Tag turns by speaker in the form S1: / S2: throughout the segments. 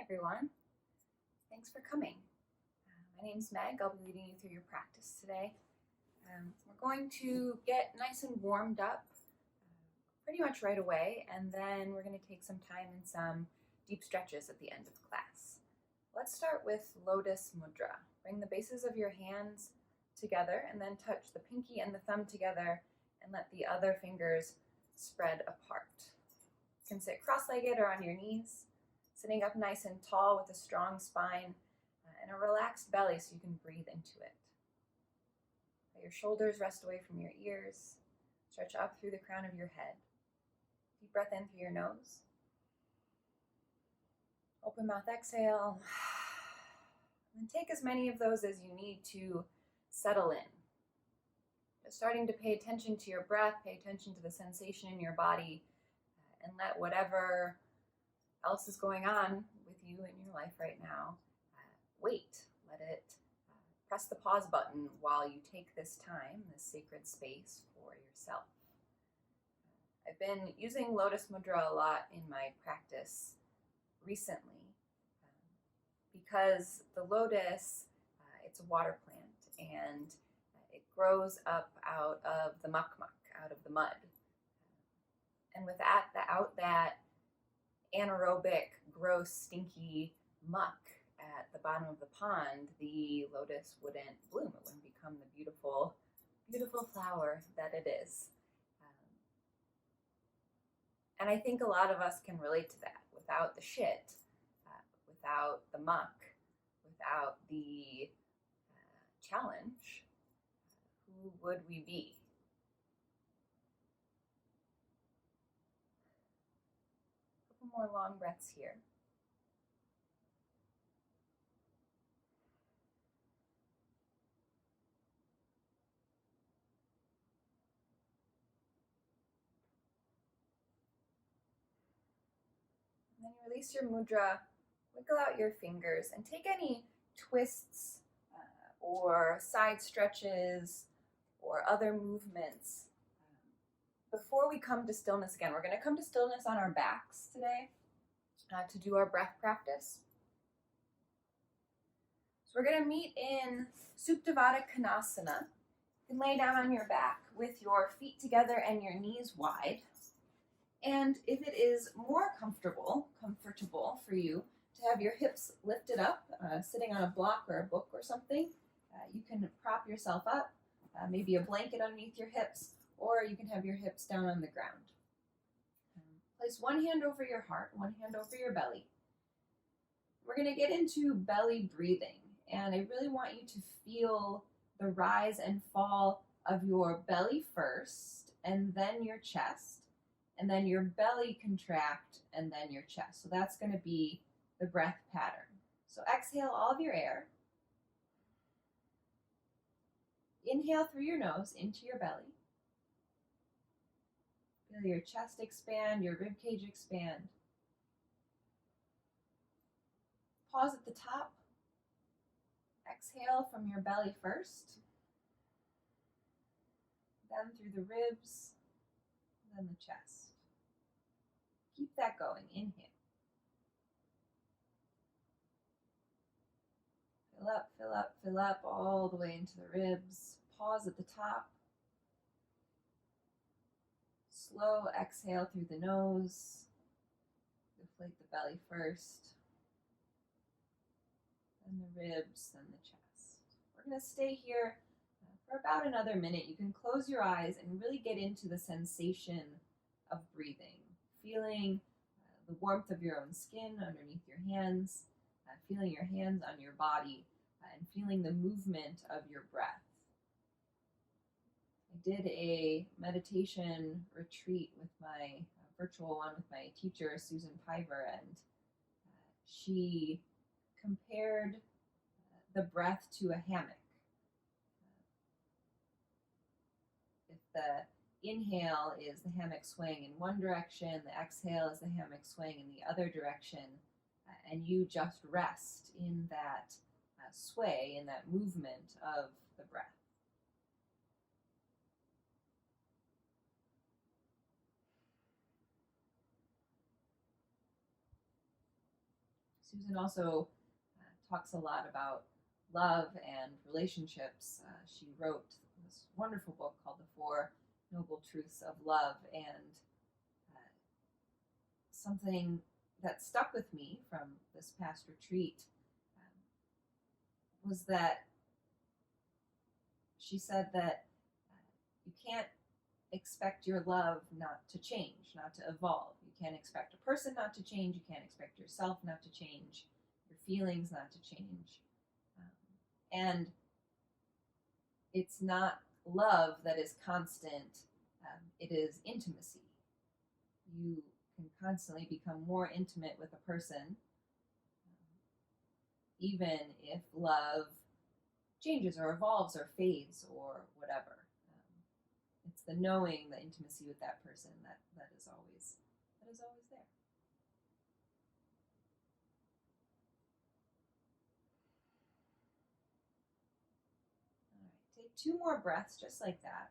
S1: everyone. Thanks for coming. My name's Meg. I'll be leading you through your practice today. We're going to get nice and warmed up pretty much right away, and then we're going to take some time and some deep stretches at the end of class. Let's start with Lotus Mudra. Bring the bases of your hands together and then touch the pinky and the thumb together and let the other fingers spread apart. You can sit cross-legged or on your knees, sitting up nice and tall with a strong spine and a relaxed belly so you can breathe into it. Let your shoulders rest away from your ears. Stretch up through the crown of your head. Deep breath in through your nose. Open mouth exhale. And take as many of those as you need to settle in. Just starting to pay attention to your breath, pay attention to the sensation in your body, and let whatever else is going on with you in your life right now wait. Let it press the pause button while you take this time, this sacred space for yourself. I've been using Lotus Mudra a lot in my practice recently because the lotus, it's a water plant, and it grows up out of the muck, out of the mud. And without that anaerobic, gross, stinky muck at the bottom of the pond, the lotus wouldn't bloom. It wouldn't become the beautiful, beautiful flower that it is. And I think a lot of us can relate to that. Without the shit, without the muck, without the challenge, who would we be? A couple more long breaths here. And then you release your mudra, wiggle out your fingers, and take any twists or side stretches or other movements before we come to stillness again. We're going to come to stillness on our backs today to do our breath practice. So we're going to meet in Supine Konasana. You can lay down on your back with your feet together and your knees wide. And if it is more comfortable for you to have your hips lifted up, sitting on a block or a book or something, you can prop yourself up, maybe a blanket underneath your hips, or you can have your hips down on the ground. Place one hand over your heart, one hand over your belly. We're going to get into belly breathing, and I really want you to feel the rise and fall of your belly first, and then your chest, and then your belly contract, and then your chest. So that's going to be the breath pattern. So exhale all of your air. Inhale through your nose into your belly. Feel your chest expand, your rib cage expand. Pause at the top. Exhale from your belly first, then through the ribs, then the chest. Keep that going. Inhale. Fill up, fill up, fill up all the way into the ribs. Pause at the top. Slow exhale through the nose. Deflate the belly first, then the ribs, then the chest. We're going to stay here for about another minute. You can close your eyes and really get into the sensation of breathing, feeling the warmth of your own skin underneath your hands, feeling your hands on your body, and feeling the movement of your breath. I did a meditation retreat with my virtual one with my teacher, Susan Piver, and she compared the breath to a hammock. If the inhale is the hammock swaying in one direction, the exhale is the hammock swaying in the other direction, and you just rest in that sway, in that movement of the breath. Susan also talks a lot about love and relationships. She wrote this wonderful book called The Four Noble Truths of Love, and something that stuck with me from this past retreat was that she said that you can't expect your love not to change, not to evolve. You can't expect a person not to change. You can't expect yourself not to change, your feelings not to change. And it's not love that is constant. It is intimacy. You can constantly become more intimate with a person, even if love changes or evolves or fades or whatever. It's the knowing, the intimacy with that person that is always there. All right, take 2 more breaths just like that.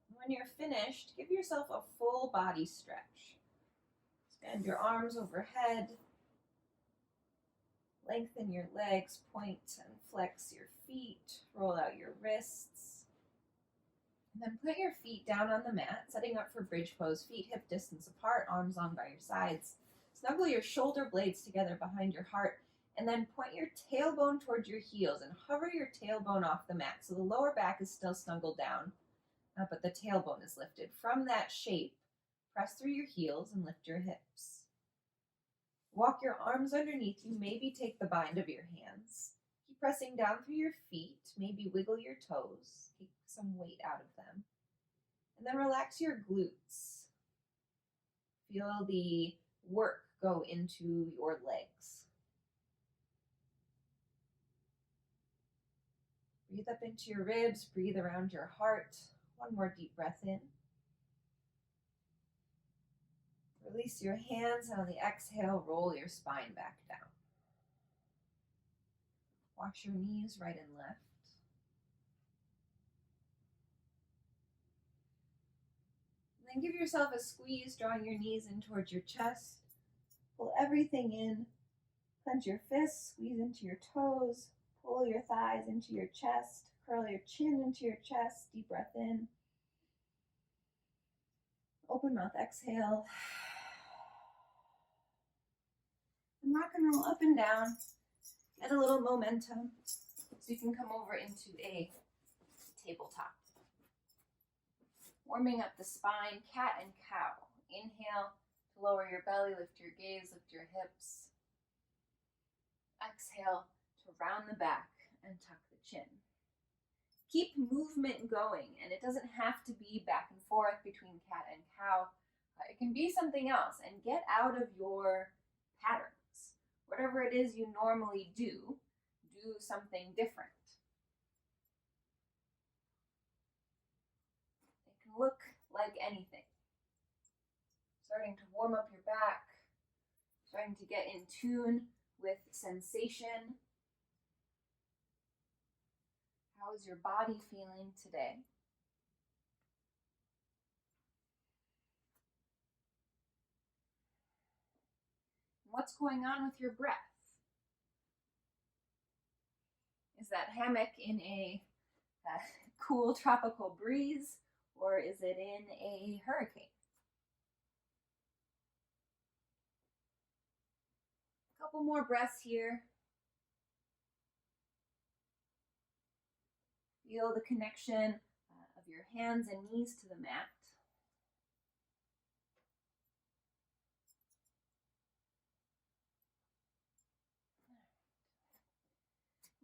S1: When you're finished, give yourself a full body stretch. Extend your arms overhead. Lengthen your legs, point and flex your feet, roll out your wrists. And then put your feet down on the mat, setting up for bridge pose, feet hip distance apart, arms long by your sides. Snuggle your shoulder blades together behind your heart, and then point your tailbone towards your heels and hover your tailbone off the mat so the lower back is still snuggled down, but the tailbone is lifted. From that shape, press through your heels and lift your hips. Walk your arms underneath you, maybe take the bind of your hands. Keep pressing down through your feet, maybe wiggle your toes, take some weight out of them. And then relax your glutes. Feel the work go into your legs. Breathe up into your ribs, breathe around your heart. One more deep breath in. Release your hands, and on the exhale, roll your spine back down. Wash your knees right and left. And then give yourself a squeeze, drawing your knees in towards your chest. Pull everything in. Clench your fists, squeeze into your toes. Pull your thighs into your chest. Curl your chin into your chest. Deep breath in. Open mouth, exhale. And rock and roll up and down. Get a little momentum so you can come over into a tabletop. Warming up the spine, cat and cow. Inhale to lower your belly, lift your gaze, lift your hips. Exhale to round the back and tuck the chin. Keep movement going, and it doesn't have to be back and forth between cat and cow. It can be something else, and get out of your patterns. Whatever it is you normally do something different. It can look like anything. Starting to warm up your back, starting to get in tune with sensation. How is your body feeling today? What's going on with your breath? Is that hammock in a cool tropical breeze, or is it in a hurricane? A couple more breaths here. Feel the connection of your hands and knees to the mat.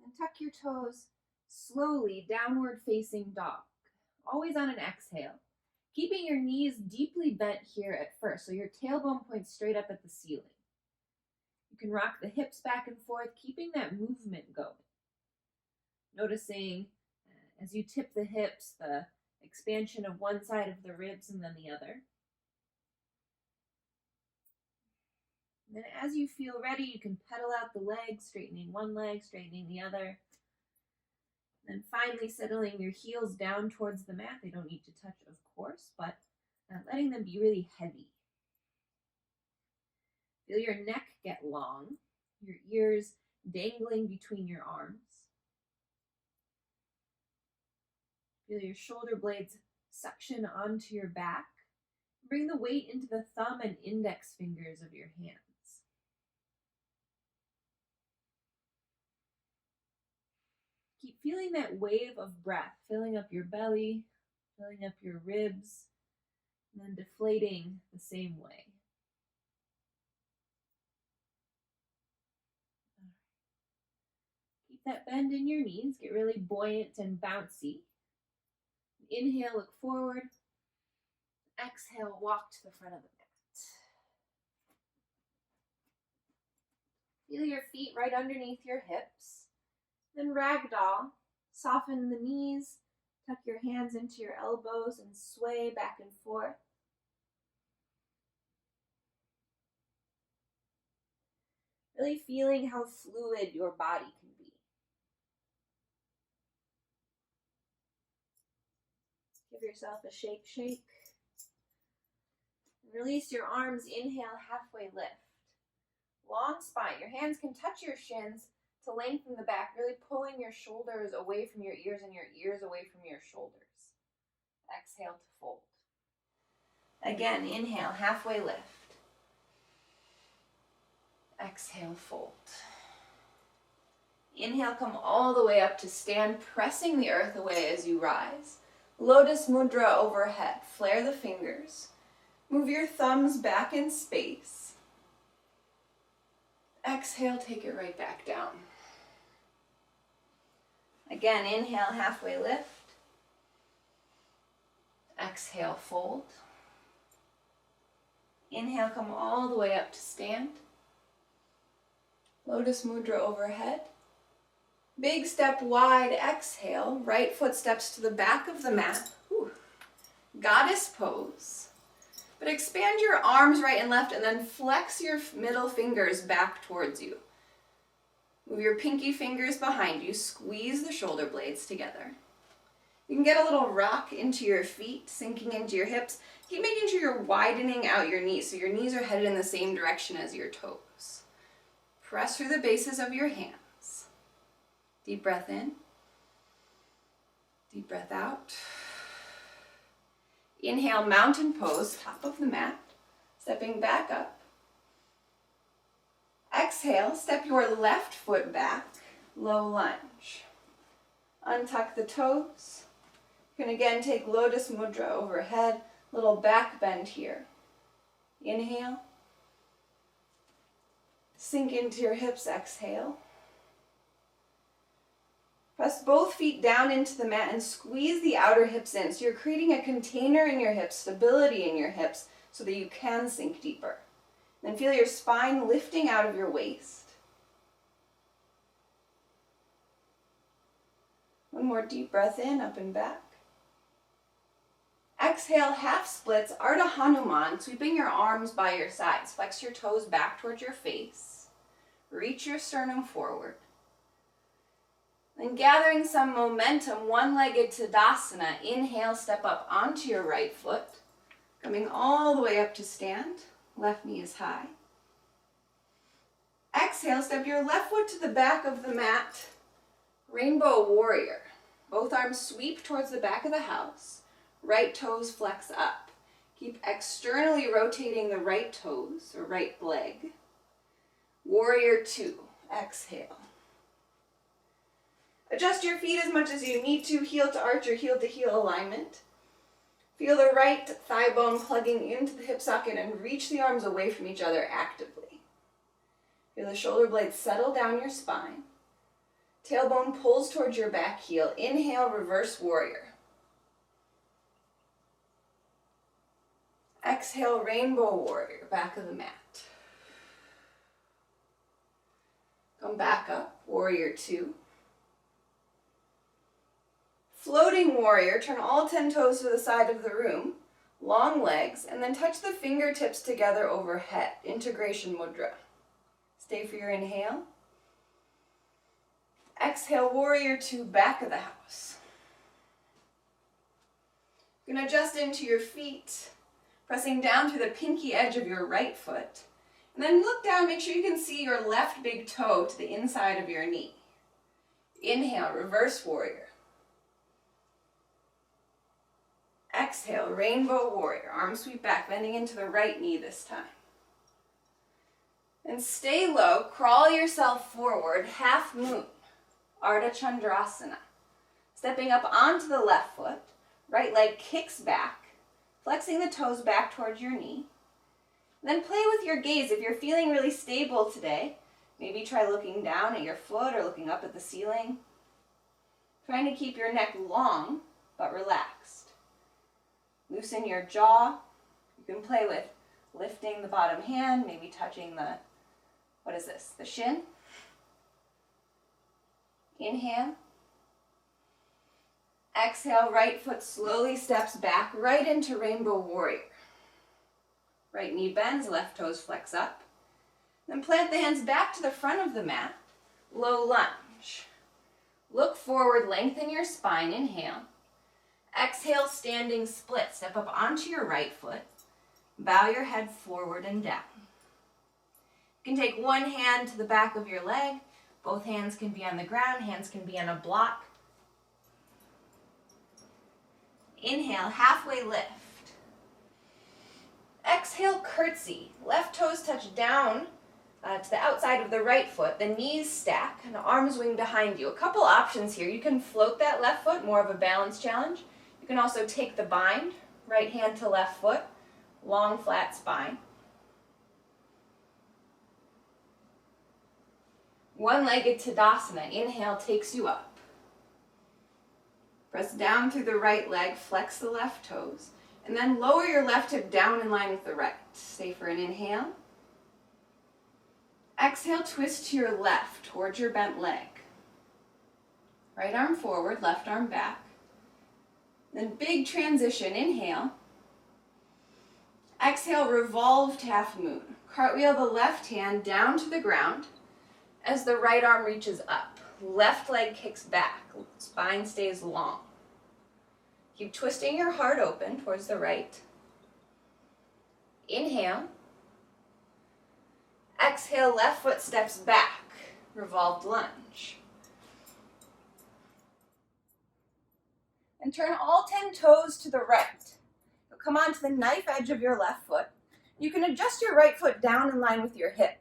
S1: And tuck your toes slowly, downward facing dog. Always on an exhale. Keeping your knees deeply bent here at first, so your tailbone points straight up at the ceiling. You can rock the hips back and forth, keeping that movement going. Noticing as you tip the hips, the expansion of one side of the ribs and then the other. And then as you feel ready, you can pedal out the legs, straightening one leg, straightening the other. And finally settling your heels down towards the mat. They don't need to touch, of course, but letting them be really heavy. Feel your neck get long, your ears dangling between your arms. Feel your shoulder blades suction onto your back. Bring the weight into the thumb and index fingers of your hands. Keep feeling that wave of breath, filling up your belly, filling up your ribs, and then deflating the same way. Keep that bend in your knees, get really buoyant and bouncy. Inhale, look forward. Exhale, walk to the front of the mat. Feel your feet right underneath your hips. Then ragdoll, soften the knees, tuck your hands into your elbows and sway back and forth. Really feeling how fluid your body can be. Give yourself a shake, shake. Release your arms, inhale, halfway lift. Long spine, your hands can touch your shins to lengthen the back, really pulling your shoulders away from your ears and your ears away from your shoulders. Exhale to fold. Again, inhale, halfway lift. Exhale, fold. Inhale, come all the way up to stand, pressing the earth away as you rise. Lotus mudra overhead. Flare the fingers. Move your thumbs back in space. Exhale, take it right back down. Again, inhale, halfway lift. Exhale, fold. Inhale, come all the way up to stand. Lotus mudra overhead. Big step wide, exhale. Right foot steps to the back of the mat. Whew. Goddess pose. But expand your arms right and left and then flex your middle fingers back towards you. Move your pinky fingers behind you. Squeeze the shoulder blades together. You can get a little rock into your feet, sinking into your hips. Keep making sure you're widening out your knees so your knees are headed in the same direction as your toes. Press through the bases of your hands. Deep breath in. Deep breath out. Inhale, mountain pose, top of the mat, stepping back up. Exhale, step your left foot back, low lunge. Untuck the toes. You can again take Lotus Mudra overhead, little back bend here. Inhale. Sink into your hips, exhale. Press both feet down into the mat and squeeze the outer hips in. So you're creating a container in your hips, stability in your hips, so that you can sink deeper. Then feel your spine lifting out of your waist. One more deep breath in, up and back. Exhale, half splits, Ardha Hanuman, sweeping your arms by your sides. Flex your toes back towards your face. Reach your sternum forward. Then gathering some momentum, one-legged Tadasana. Inhale, step up onto your right foot. Coming all the way up to stand. Left knee is high. Exhale, step your left foot to the back of the mat. Rainbow warrior. Both arms sweep towards the back of the house. Right toes flex up. Keep externally rotating the right toes or right leg. Warrior two. Exhale. Adjust your feet as much as you need to, heel to arch or heel to heel alignment. Feel the right thigh bone plugging into the hip socket and reach the arms away from each other actively. Feel the shoulder blades settle down your spine. Tailbone pulls towards your back heel. Inhale, reverse warrior. Exhale, rainbow warrior, back of the mat. Come back up, warrior two. Floating warrior, turn all 10 toes to the side of the room, long legs, and then touch the fingertips together overhead, integration mudra. Stay for your inhale. Exhale, warrior two, back of the house. You're going to adjust into your feet, pressing down through the pinky edge of your right foot. And then look down, make sure you can see your left big toe to the inside of your knee. Inhale, reverse warrior. Exhale, rainbow warrior. Arms sweep back, bending into the right knee this time. And stay low, crawl yourself forward, half moon, Ardha Chandrasana. Stepping up onto the left foot, right leg kicks back, flexing the toes back towards your knee. Then play with your gaze. If you're feeling really stable today, maybe try looking down at your foot or looking up at the ceiling. Trying to keep your neck long, but relaxed. Loosen your jaw. You can play with lifting the bottom hand, maybe touching the, what is this, the shin. Inhale. Exhale, right foot slowly steps back right into rainbow warrior. Right knee bends, left toes flex up. Then plant the hands back to the front of the mat, low lunge. Look forward, lengthen your spine, inhale. Exhale, standing split. Step up onto your right foot. Bow your head forward and down. You can take one hand to the back of your leg. Both hands can be on the ground, hands can be on a block. Inhale, halfway lift. Exhale, curtsy. Left toes touch down to the outside of the right foot. The knees stack and the arms wing behind you. A couple options here. You can float that left foot, more of a balance challenge. You can also take the bind, right hand to left foot, long flat spine. One-legged Tadasana. Inhale takes you up. Press down through the right leg, flex the left toes, and then lower your left hip down in line with the right. Stay for an inhale. Exhale, twist to your left towards your bent leg. Right arm forward, left arm back. Then big transition, inhale. Exhale, revolved half moon. Cartwheel the left hand down to the ground as the right arm reaches up. Left leg kicks back, spine stays long. Keep twisting your heart open towards the right. Inhale. Exhale, left foot steps back, revolved lunge. And turn all 10 toes to the right. You'll come onto the knife edge of your left foot. You can adjust your right foot down in line with your hip.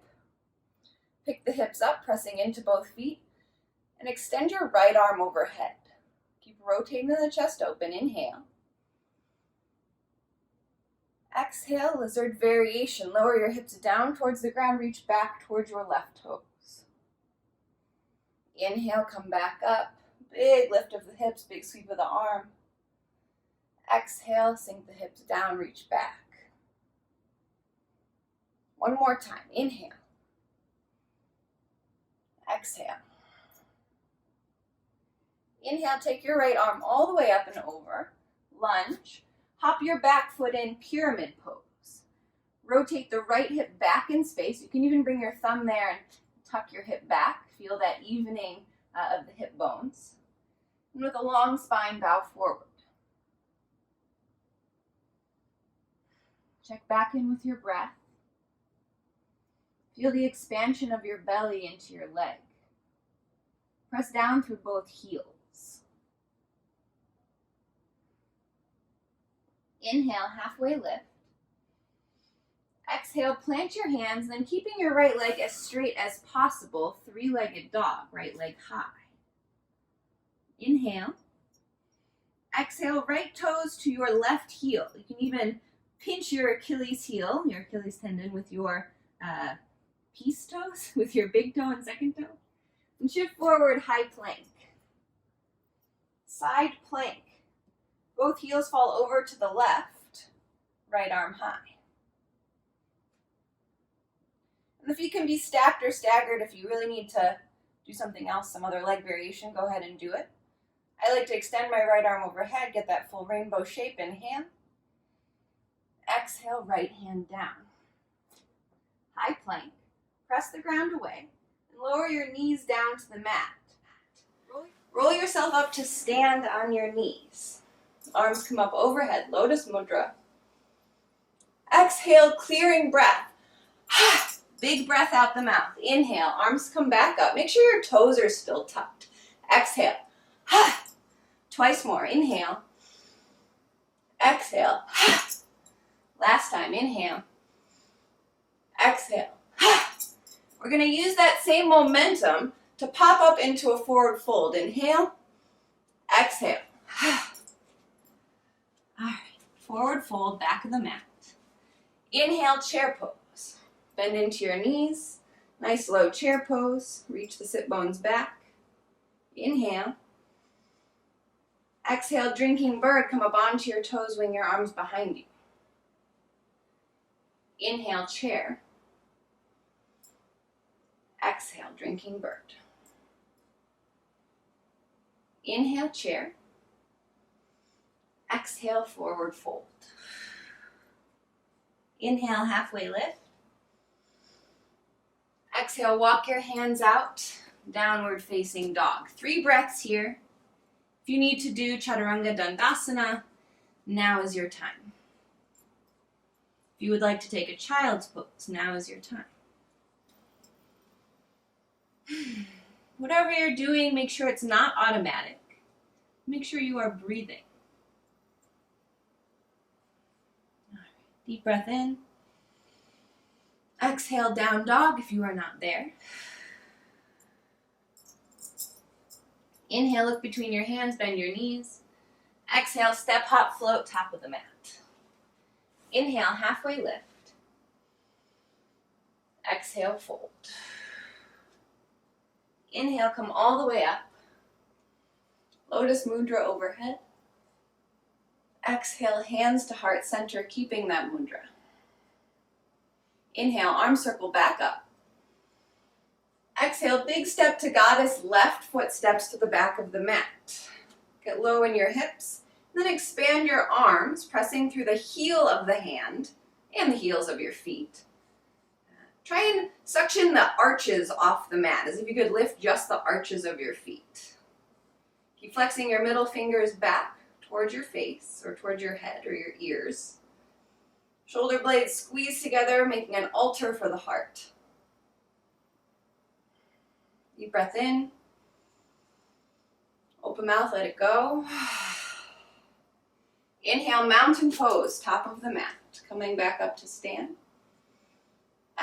S1: Pick the hips up, pressing into both feet, and extend your right arm overhead. Keep rotating the chest open. Inhale. Exhale, lizard variation. Lower your hips down towards the ground, reach back towards your left toes. Inhale, come back up. Big lift of the hips, big sweep of the arm. Exhale, sink the hips down, reach back. One more time. Inhale. Exhale. Inhale, take your right arm all the way up and over. Lunge. Hop your back foot in, pyramid pose. Rotate the right hip back in space. You can even bring your thumb there and tuck your hip back. Feel that evening of the hip bones. And with a long spine, bow forward. Check back in with your breath. Feel the expansion of your belly into your leg. Press down through both heels. Inhale, halfway lift. Exhale, plant your hands, then keeping your right leg as straight as possible, three-legged dog, right leg high. Inhale. Exhale, right toes to your left heel. You can even pinch your Achilles heel, your Achilles tendon, with your peace toes, with your big toe and second toe. And shift forward, high plank. Side plank. Both heels fall over to the left, right arm high. And the feet can be stacked or staggered. If you really need to do something else, some other leg variation, go ahead and do it. I like to extend my right arm overhead, get that full rainbow shape. Inhale. Exhale, right hand down. High plank. Press the ground away and lower your knees down to the mat. Roll yourself up to stand on your knees. Arms come up overhead, Lotus Mudra. Exhale, clearing breath. Big breath out the mouth. Inhale, arms come back up. Make sure your toes are still tucked. Exhale. Twice more. Inhale. Exhale. Last time. Inhale. Exhale. We're going to use that same momentum to pop up into a forward fold. Inhale. Exhale. All right. Forward fold, back of the mat. Inhale, chair pose. Bend into your knees. Nice low chair pose. Reach the sit bones back. Inhale. Exhale, drinking bird. Come up onto your toes, wing your arms behind you. Inhale, chair. Exhale, drinking bird. Inhale, chair. Exhale, forward fold. Inhale, halfway lift. Exhale, walk your hands out, downward facing dog. 3 breaths here. If you need to do Chaturanga Dandasana, now is your time. If you would like to take a child's pose, now is your time. Whatever you're doing, make sure it's not automatic. Make sure you are breathing. All right. Deep breath in. Exhale, down dog if you are not there. Inhale, look between your hands, bend your knees. Exhale, step, hop, float, top of the mat. Inhale, halfway lift. Exhale, fold. Inhale, come all the way up. Lotus Mudra overhead. Exhale, hands to heart center, keeping that mudra. Inhale, arm circle back up. Exhale, big step to goddess, left foot steps to the back of the mat. Get low in your hips, and then expand your arms, pressing through the heel of the hand and the heels of your feet. Try and suction the arches off the mat, as if you could lift just the arches of your feet. Keep flexing your middle fingers back towards your face, or towards your head or your ears. Shoulder blades squeeze together, making an altar for the heart. Deep breath in. Open mouth, let it go. Inhale, mountain pose, top of the mat. Coming back up to stand.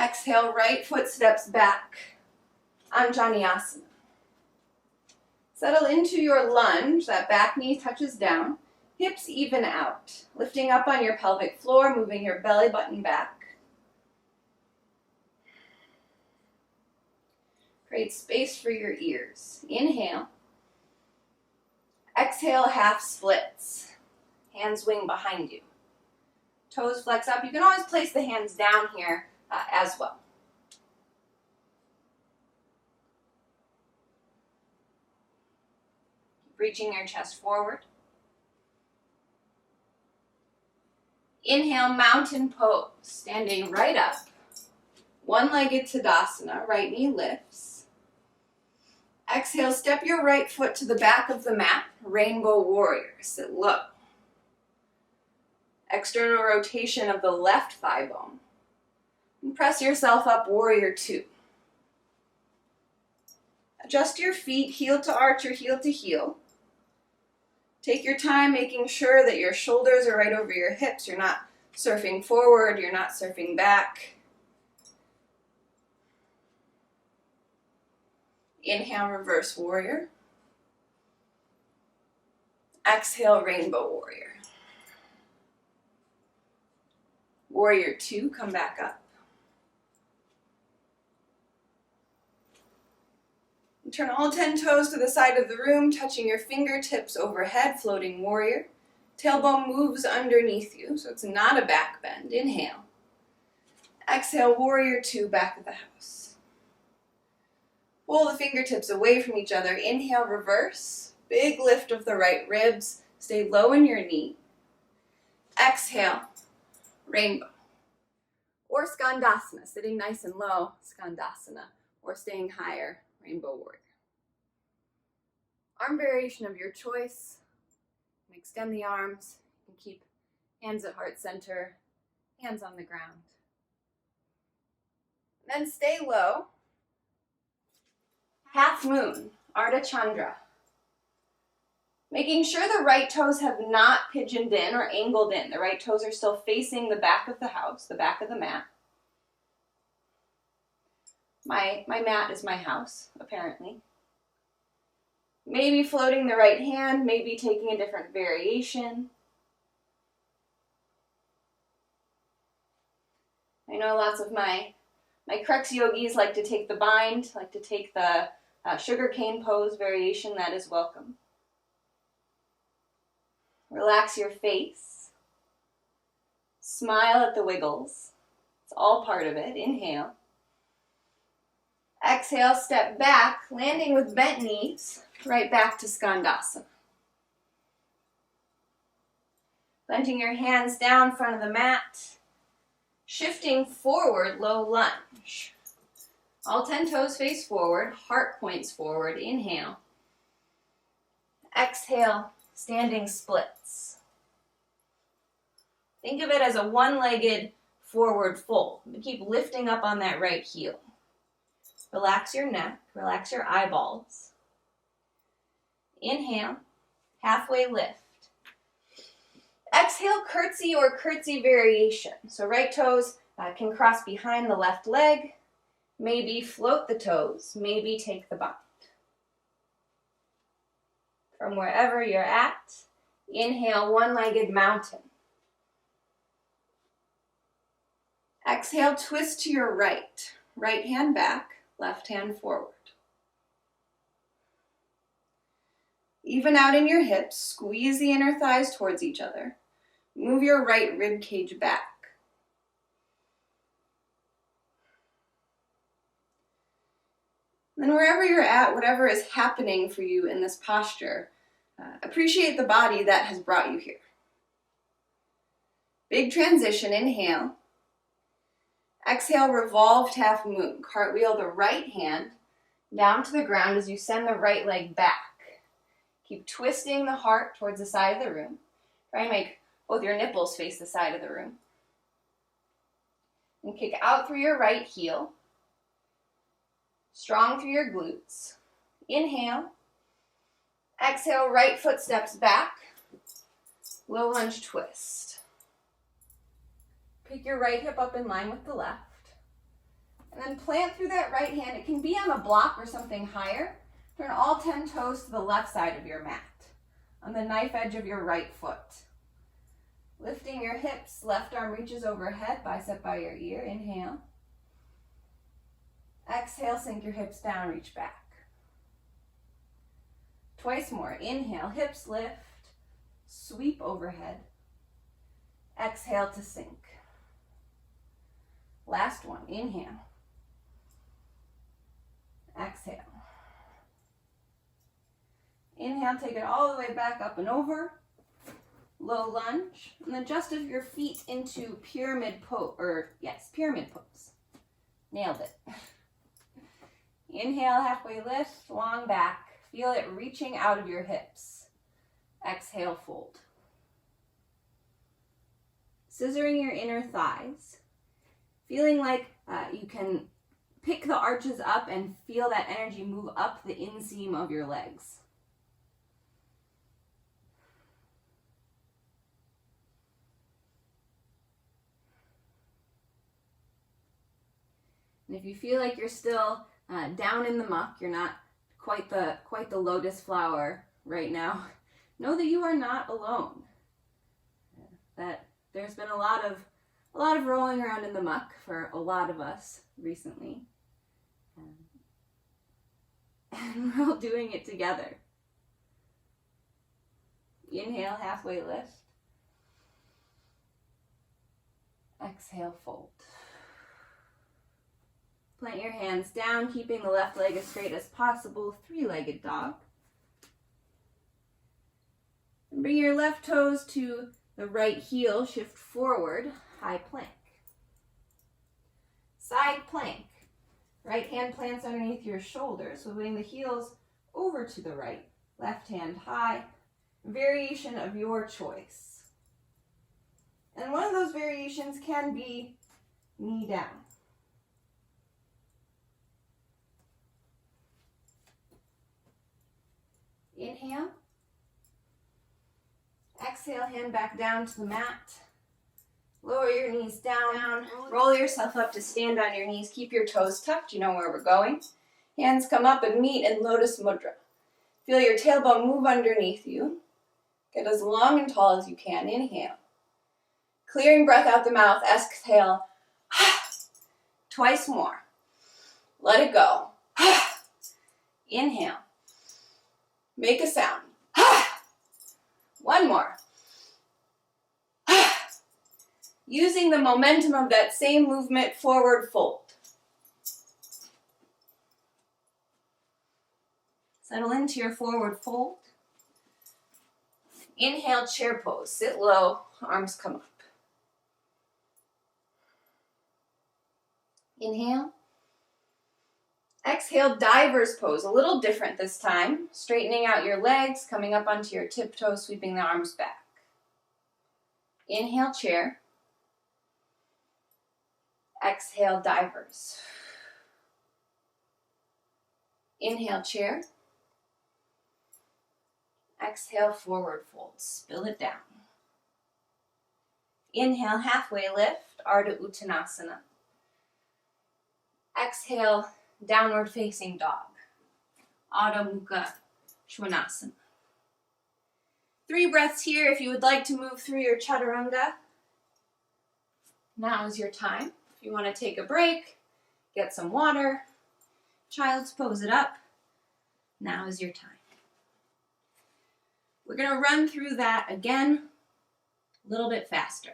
S1: Exhale, right foot steps back. Anjaneyasana. Settle into your lunge, that back knee touches down. Hips even out. Lifting up on your pelvic floor, moving your belly button back. Create space for your ears. Inhale. Exhale, half splits. Hands wing behind you. Toes flex up. You can always place the hands down here as well. Keep reaching your chest forward. Inhale, mountain pose. Standing right up. One-legged Tadasana. Right knee lifts. Exhale, step your right foot to the back of the mat. Rainbow warrior. Sit low. External rotation of the left thigh bone. And press yourself up, warrior 2. Adjust your feet, heel to arch or heel to heel. Take your time making sure that your shoulders are right over your hips. You're not surfing forward, you're not surfing back. Inhale, reverse warrior. Exhale, rainbow warrior. Warrior 2, come back up. And turn all 10 toes to the side of the room, touching your fingertips overhead, floating warrior. Tailbone moves underneath you, so it's not a back bend. Inhale. Exhale, warrior 2, back of the house. Pull the fingertips away from each other. Inhale, reverse. Big lift of the right ribs. Stay low in your knee. Exhale, rainbow. Or Skandasana, sitting nice and low, Skandasana. Or staying higher, rainbow warrior.
S2: arm variation of your choice. And extend the arms and keep hands at heart center, hands on the ground. Then stay low. Half moon, Ardha Chandra. Making sure the right toes have not pigeoned in or angled in. The right toes are still facing the back of the house, the back of the mat. My mat is my house, apparently. Maybe floating the right hand, maybe taking a different variation. I know lots of my crux yogis like to take the bind, like to take the sugar cane pose variation. That is welcome. Relax your face. Smile at the wiggles. It's all part of it. Inhale. Exhale, step back, landing with bent knees, right back to Skandasana. Planting your hands down in front of the mat. Shifting forward, low lunge. All 10 toes face forward, heart points forward. Inhale. Exhale, standing splits. Think of it as a one-legged forward fold. Keep lifting up on that right heel. Relax your neck, relax your eyeballs. Inhale, halfway lift. Exhale, curtsy or curtsy variation. So right toes can cross behind the left leg. Maybe float the toes, maybe take the bind. From wherever you're at, inhale, one-legged mountain. Exhale, twist to your right. Right hand back, left hand forward. Even out in your hips, squeeze the inner thighs towards each other. Move your right rib cage back. Then wherever you're at, whatever is happening for you in this posture, appreciate the body that has brought you here. Big transition, inhale. Exhale, revolved half moon. Cartwheel the right hand down to the ground as you send the right leg back. Keep twisting the heart towards the side of the room. Try and make both your nipples face the side of the room. And kick out through your right heel. Strong through your glutes. Inhale. Exhale, right foot steps back. Low lunge twist. Pick your right hip up in line with the left. And then plant through that right hand. It can be on a block or something higher. Turn all 10 toes to the left side of your mat, on the knife edge of your right foot. Lifting your hips, left arm reaches overhead, bicep by your ear. Inhale. Exhale, sink your hips down, reach back. Twice more. Inhale, hips lift, sweep overhead. Exhale to sink. Last one. Inhale. Exhale. Inhale, take it all the way back up and over. Low lunge. And then just of your feet into pyramid pose, pyramid pose. Nailed it. Inhale, halfway lift, long back. Feel it reaching out of your hips. Exhale, fold. Scissoring your inner thighs. Feeling like you can pick the arches up and feel that energy move up the inseam of your legs. And if you feel like you're still down in the muck, you're not quite the lotus flower right now, know that you are not alone. That there's been a lot of rolling around in the muck for a lot of us recently. And we're all doing it together. Inhale, halfway lift. Exhale, fold. Plant your hands down, keeping the left leg as straight as possible, three-legged dog. And bring your left toes to the right heel, shift forward, high plank. Side plank. Right hand plants underneath your shoulders, so moving the heels over to the right. left hand high, variation of your choice. And one of those variations can be knee down. Inhale. Exhale, hand back down to the mat. Lower your knees down. Roll yourself up to stand on your knees. Keep your toes tucked. You know where we're going. Hands come up and meet in Lotus Mudra. Feel your tailbone move underneath you. Get as long and tall as you can. Inhale. Clearing breath out the mouth. Exhale. Twice more. Let it go. Inhale. Make a sound. One more. Using the momentum of that same movement, forward fold. Settle into your forward fold. Inhale, chair pose. Sit low, arms come up. Inhale. Exhale, diver's pose. A little different this time. Straightening out your legs, coming up onto your tiptoes, sweeping the arms back. Inhale, chair. Exhale, divers. Inhale, chair. Exhale, forward fold. Spill it down. Inhale, halfway lift, Ardha Uttanasana. Exhale, downward facing dog, Adho Mukha Svanasana. 3 breaths here. If you would like to move through your chaturanga, now is your time. If you want to take a break, get some water, child's pose it up, now is your time. We're going to run through that again a little bit faster.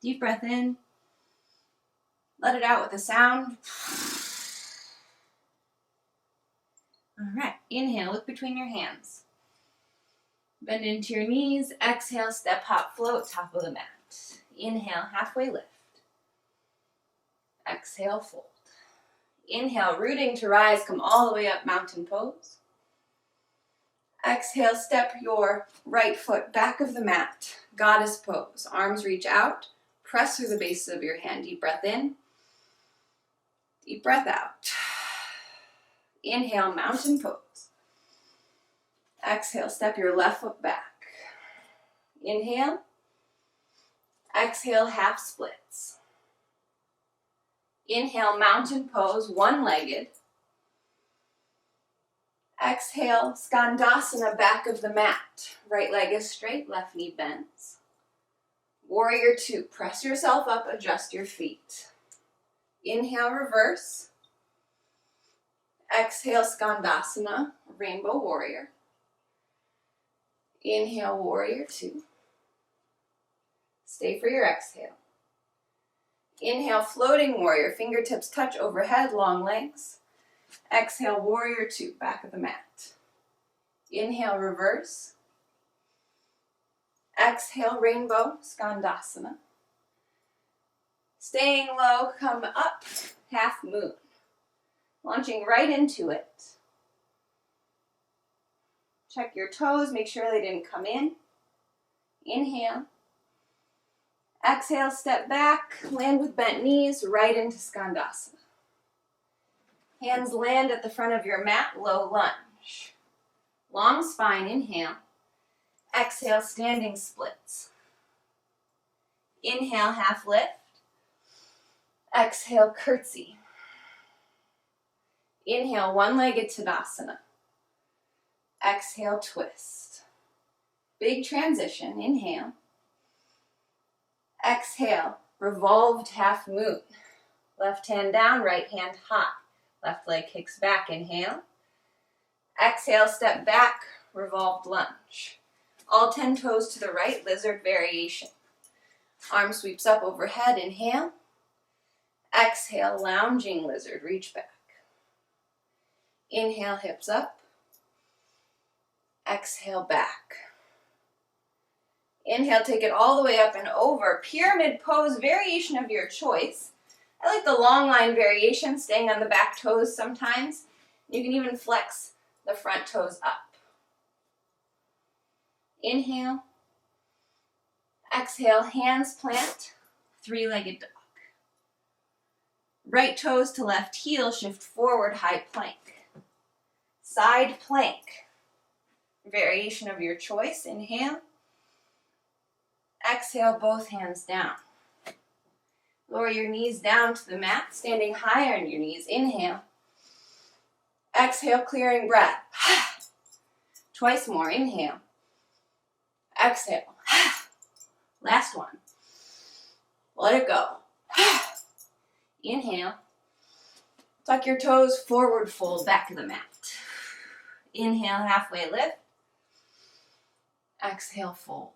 S2: Deep breath in. Let it out with a sound. All right, inhale, look between your hands. Bend into your knees. Exhale, step, hop, float, top of the mat. Inhale, halfway lift. Exhale, fold. Inhale, rooting to rise, come all the way up, mountain pose. Exhale, step your right foot back of the mat, goddess pose. Arms reach out, press through the bases of your hand. Deep breath in, deep breath out. Inhale, mountain pose. Exhale, step your left foot back. Inhale. Exhale, half splits. Inhale, mountain pose, one-legged. Exhale, Skandasana, back of the mat. Right leg is straight, left knee bends. Warrior 2, press yourself up, adjust your feet. Inhale, reverse. Exhale, Skandasana, rainbow warrior. Inhale, warrior 2. Stay for your exhale. Inhale, floating warrior, fingertips touch overhead, long legs. Exhale, warrior 2, back of the mat. Inhale, reverse. Exhale, rainbow, Skandasana. Staying low, come up, half moon. Launching right into it. Check your toes, make sure they didn't come in. Inhale. Exhale, step back, land with bent knees, right into Skandasana. Hands land at the front of your mat, low lunge. Long spine, inhale. Exhale, standing splits. Inhale, half lift. Exhale, curtsy. Inhale, one-legged Tadasana. Exhale, twist. Big transition, inhale. Exhale, revolved half moon. Left hand down, right hand high. Left leg kicks back, inhale. Exhale, step back, revolved lunge. All 10 toes to the right, lizard variation. Arm sweeps up overhead, inhale. Exhale, lounging lizard, reach back. Inhale, hips up. Exhale, back. Inhale, take it all the way up and over. Pyramid pose, variation of your choice. I like the long line variation, staying on the back toes sometimes. You can even flex the front toes up. Inhale. Exhale, hands plant, three-legged dog. Right toes to left heel, shift forward, high plank. Side plank. Variation of your choice. Inhale. Exhale, both hands down. Lower your knees down to the mat, standing higher on your knees. Inhale. Exhale, clearing breath. Twice more. Inhale. Exhale. Last one. Let it go. Inhale. Tuck your toes, forward fold, back of the mat. Inhale, halfway lift. Exhale, fold.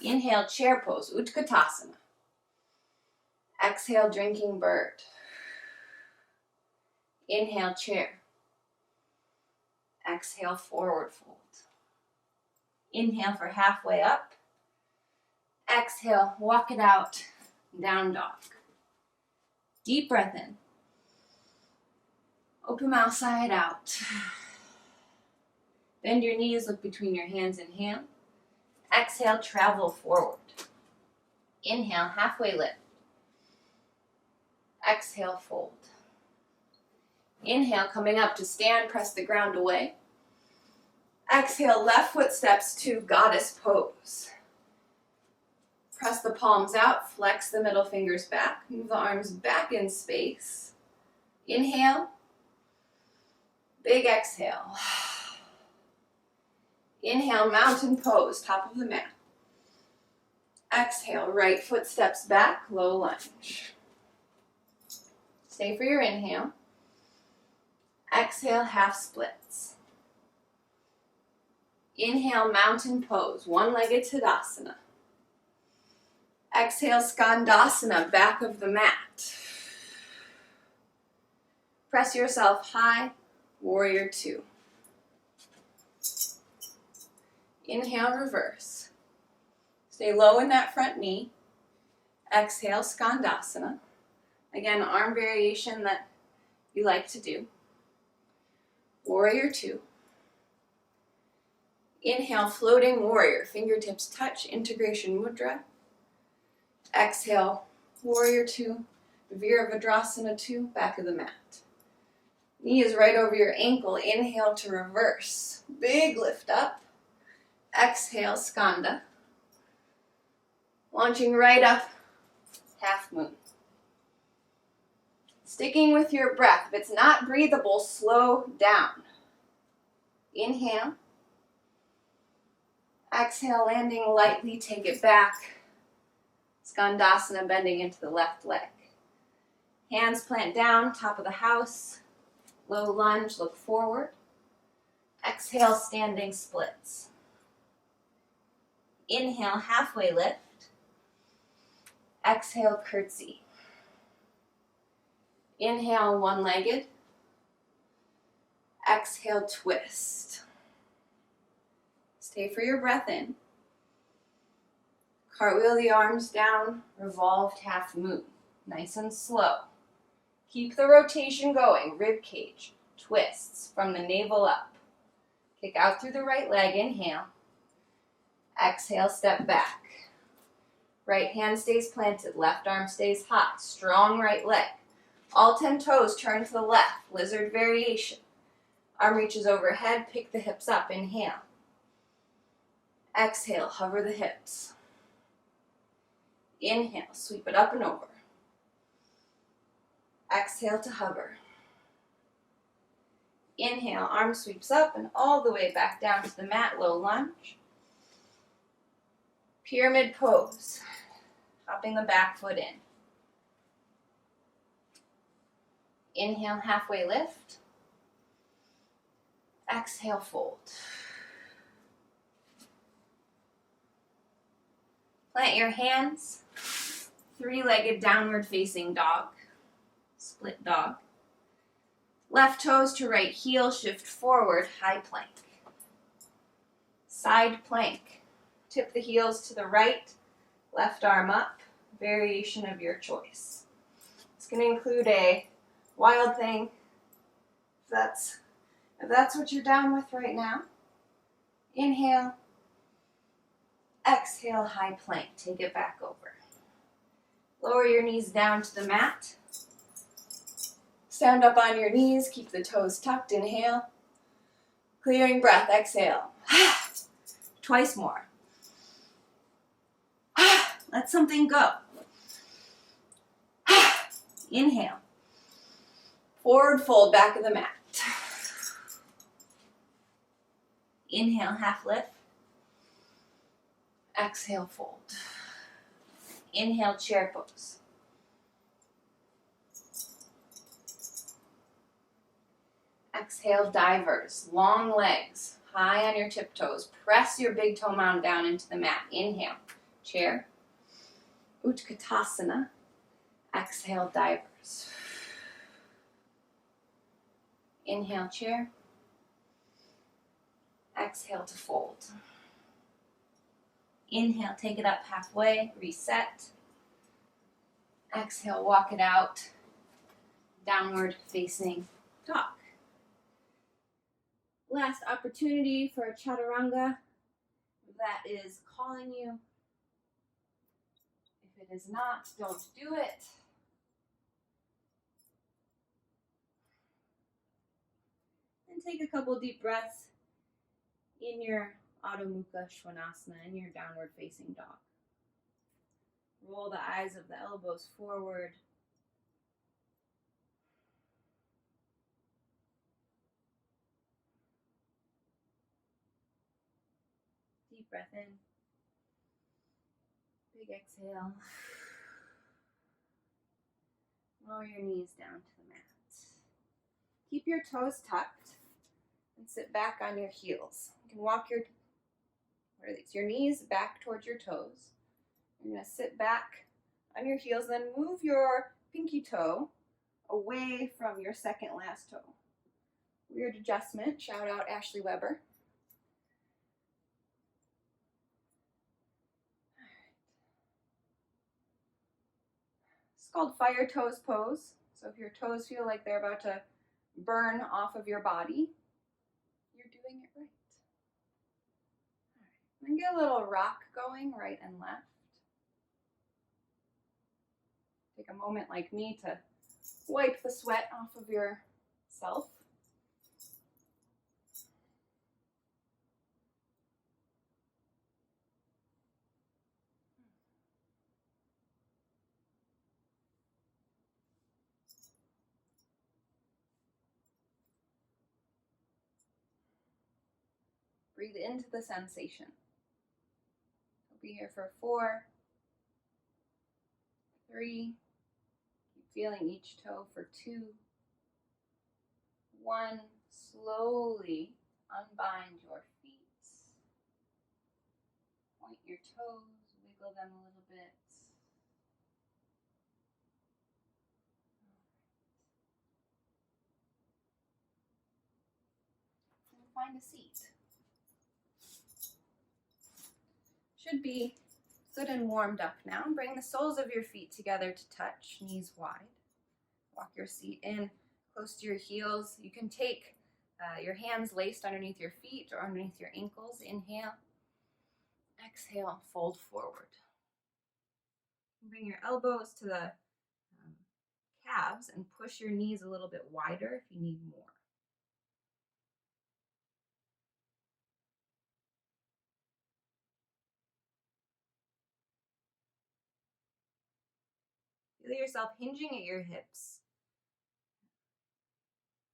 S2: Inhale, chair pose, Utkatasana. Exhale, drinking bird. Inhale, chair. Exhale, forward fold. Inhale for halfway up. Exhale, walk it out, down dog. Deep breath in. Open mouth, side out. Bend your knees, look between your hands, inhale. Exhale, travel forward. Inhale, halfway lift. Exhale, fold. Inhale, coming up to stand, press the ground away. Exhale, left foot steps to goddess pose. Press the palms out, flex the middle fingers back, move the arms back in space. Inhale, big exhale. Inhale, mountain pose, top of the mat. Exhale, right foot steps back, low lunge. Stay for your inhale. Exhale, half splits. Inhale, mountain pose, one-legged Tadasana. Exhale, Skandasana, back of the mat. Press yourself high, warrior two. Inhale, reverse. Stay low in that front knee. Exhale, Skandasana. Again, arm variation that you like to do. Warrior two. Inhale, floating warrior. Fingertips touch, integration mudra. Exhale, warrior two. Virabhadrasana two, back of the mat. Knee is right over your ankle. Inhale to reverse. Big lift up. Exhale, Skanda. Launching right up, half moon. Sticking with your breath. If it's not breathable, slow down. Inhale. Exhale, landing lightly, take it back. Skandasana, bending into the left leg. Hands plant down, top of the house. Low lunge, look forward. Exhale, standing splits. Inhale, halfway lift. Exhale, curtsy. Inhale, one-legged. Exhale, twist. Stay for your breath in. Cartwheel the arms down, revolved half moon. Nice and slow. Keep the rotation going, rib cage. Twists from the navel up. Kick out through the right leg, inhale. Exhale, step back. Right hand stays planted, left arm stays high. Strong right leg. All 10 toes turn to the left, lizard variation. Arm reaches overhead, pick the hips up, inhale. Exhale, hover the hips. Inhale, sweep it up and over. Exhale to hover. Inhale, arm sweeps up and all the way back down to the mat, low lunge. Pyramid pose, hopping the back foot in. Inhale, halfway lift. Exhale, fold. Plant your hands, three-legged downward facing dog, split dog. Left toes to right heel, shift forward, high plank. Side plank. Tip the heels to the right, left arm up, variation of your choice. It's going to include a wild thing, if that's what you're down with right now. Inhale, exhale, high plank, take it back over. Lower your knees down to the mat. Stand up on your knees, keep the toes tucked, inhale. Clearing breath, exhale. Twice more. Let something go. Inhale. Forward fold, back of the mat. Inhale, half lift. Exhale, fold. Inhale, chair pose. Exhale, divers. Long legs, high on your tiptoes. Press your big toe mound down into the mat. Inhale, chair. Utkatasana. Exhale, divers. Inhale, chair. Exhale to fold. Inhale, take it up halfway, reset. Exhale, walk it out. Downward facing dog. Last opportunity for a chaturanga that is calling you. If it is not, don't do it. And take a couple deep breaths in your Adho Mukha Svanasana, in your downward facing dog. Roll the eyes of the elbows forward. Deep breath in. Big exhale. Lower your knees down to the mat. Keep your toes tucked and sit back on your heels. You can walk your knees back towards your toes. You're going to sit back on your heels, then move your pinky toe away from your second last toe. Weird adjustment. Shout out Ashley Weber. It's called fire toes pose. So if your toes feel like they're about to burn off of your body, you're doing it right. All right. And get a little rock going right and left. Take a moment like me to wipe the sweat off of yourself. Breathe into the sensation. We'll be here for 4, 3, keep feeling each toe for 2, 1, slowly unbind your feet. Point your toes, wiggle them a little bit. And find a seat. Should be good and warmed up now. Bring the soles of your feet together to touch, knees wide. Walk your seat in close to your heels. You can take your hands laced underneath your feet or underneath your ankles. Inhale. Exhale, fold forward. Bring your elbows to the calves and push your knees a little bit wider if you need more. Feel yourself hinging at your hips.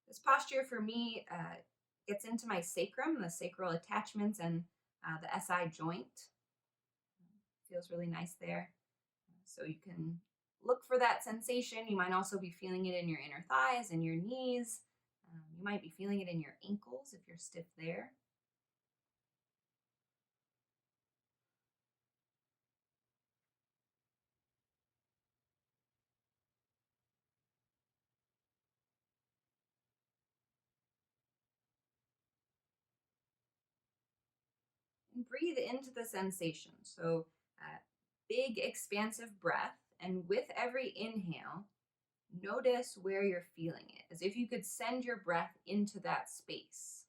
S2: This posture for me gets into my sacrum, the sacral attachments, and the SI joint. Feels really nice there. So you can look for that sensation. You might also be feeling it in your inner thighs and your knees. You might be feeling it in your ankles if you're stiff there. And breathe into the sensation. So big expansive breath, and with every inhale,
S1: notice where you're feeling it, as if you could send your breath into that space.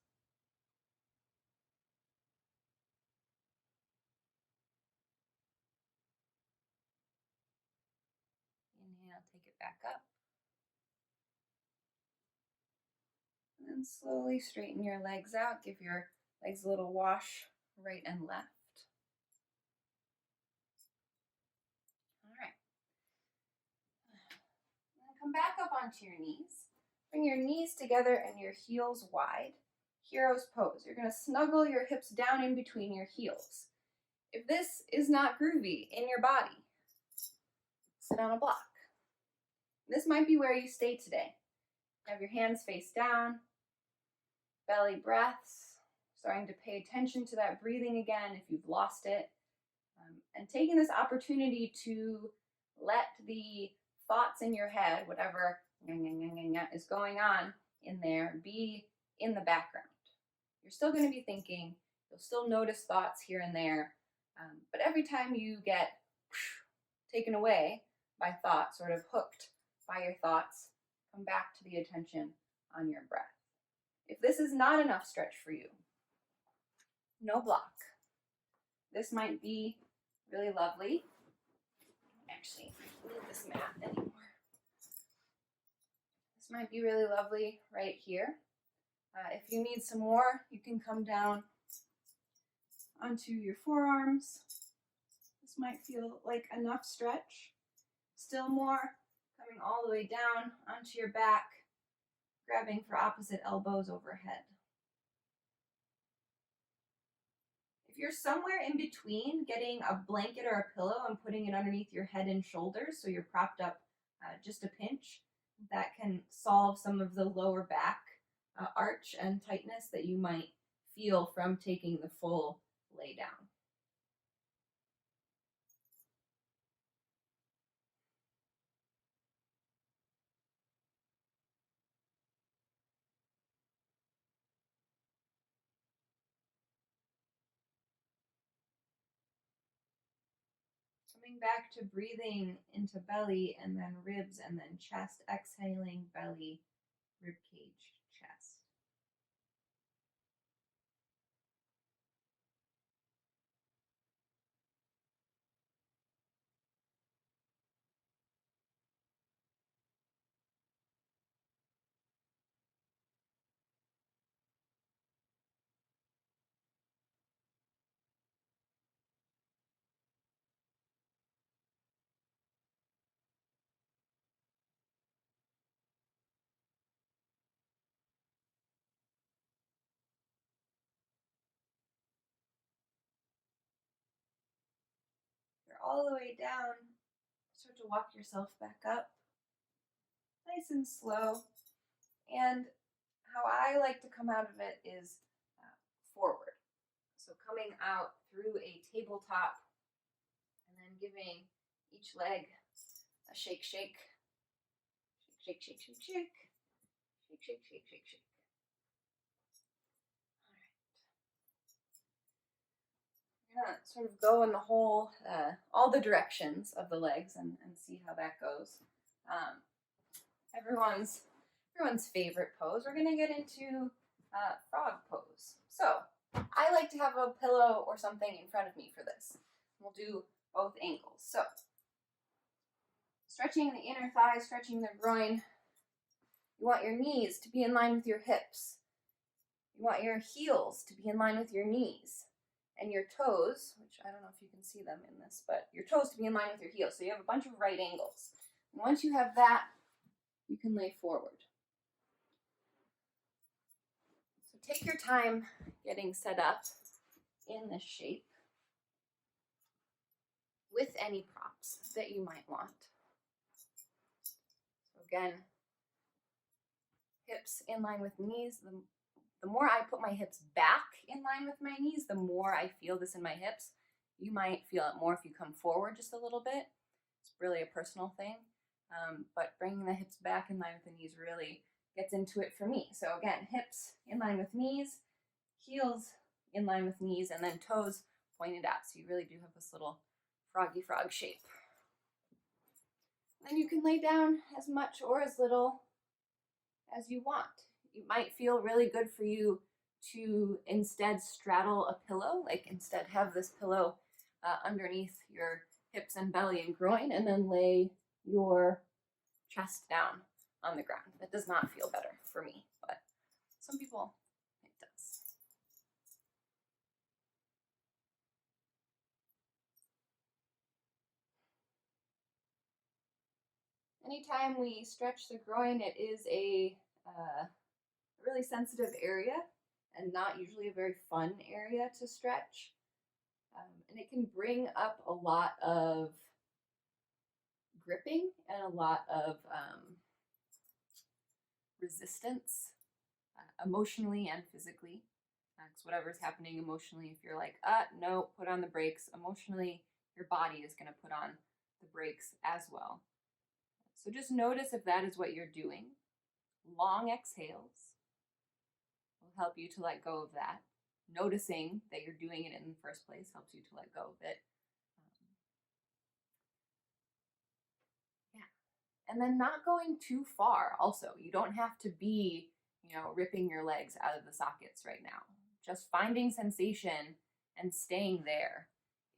S1: Inhale, take it back up. And then slowly straighten your legs out. Give your legs a little wash right and left. All right. And come back up onto your knees. Bring your knees together and your heels wide. Hero's pose. You're going to snuggle your hips down in between your heels. If this is not groovy in your body, sit on a block. This might be where you stay today. Have your hands face down, belly breaths, starting to pay attention to that breathing again if you've lost it, and taking this opportunity to let the thoughts in your head, whatever is going on in there, be in the background. You're still going to be thinking, you'll still notice thoughts here and there, but every time you get taken away by thought, sort of hooked by your thoughts, come back to the attention on your breath. If this is not enough stretch for you, no block. This might be really lovely. Actually, I don't need this mat anymore. This might be really lovely right here. If you need some more, you can come down onto your forearms. This might feel like enough stretch. Still more, coming all the way down onto your back, grabbing for opposite elbows overhead. If you're somewhere in between, getting a blanket or a pillow and putting it underneath your head and shoulders so you're propped up just a pinch, that can solve some of the lower back arch and tightness that you might feel from taking the full lay down. Coming back to breathing into belly and then ribs and then chest, exhaling belly, rib cage, chest. You're all the way down. Start to walk yourself back up, nice and slow. And how I like to come out of it is forward. So coming out through a tabletop and then giving each leg a shake, shake, shake, shake, shake, shake, shake, shake, shake, shake, shake, shake. All right. We're gonna sort of go in the whole, all the directions of the legs and see how that goes. Everyone's favorite pose. We're gonna get into frog pose. So I like to have a pillow or something in front of me for this. We'll do both ankles. So stretching the inner thighs, stretching the groin. You want your knees to be in line with your hips. You want your heels to be in line with your knees. And your toes, which I don't know if you can see them in this, but your toes to be in line with your heels. So you have a bunch of right angles. And once you have that, you can lay forward. So take your time getting set up in this shape with any props that you might want. So again, hips in line with knees. The more I put my hips back in line with my knees, the more I feel this in my hips. You might feel it more if you come forward just a little bit. It's really a personal thing. But bringing the hips back in line with the knees really gets into it for me. So again, hips in line with knees, heels in line with knees, and then toes pointed out. So you really do have this little froggy frog shape. Then you can lay down as much or as little as you want. It might feel really good for you to instead straddle a pillow, like instead have this pillow underneath your hips and belly and groin, and then lay your chest down on the ground. That does not feel better for me, but some people it does. Anytime we stretch the groin, it is a really sensitive area and not usually a very fun area to stretch. And it can bring up a lot of gripping and a lot of resistance, emotionally and physically. Because whatever's happening emotionally, if you're like, no, put on the brakes, emotionally, your body is going to put on the brakes as well. So just notice if that is what you're doing. Long exhales will help you to let go of that. Noticing that you're doing it in the first place helps you to let go of it. And then not going too far also. You don't have to be, ripping your legs out of the sockets right now. Just finding sensation and staying there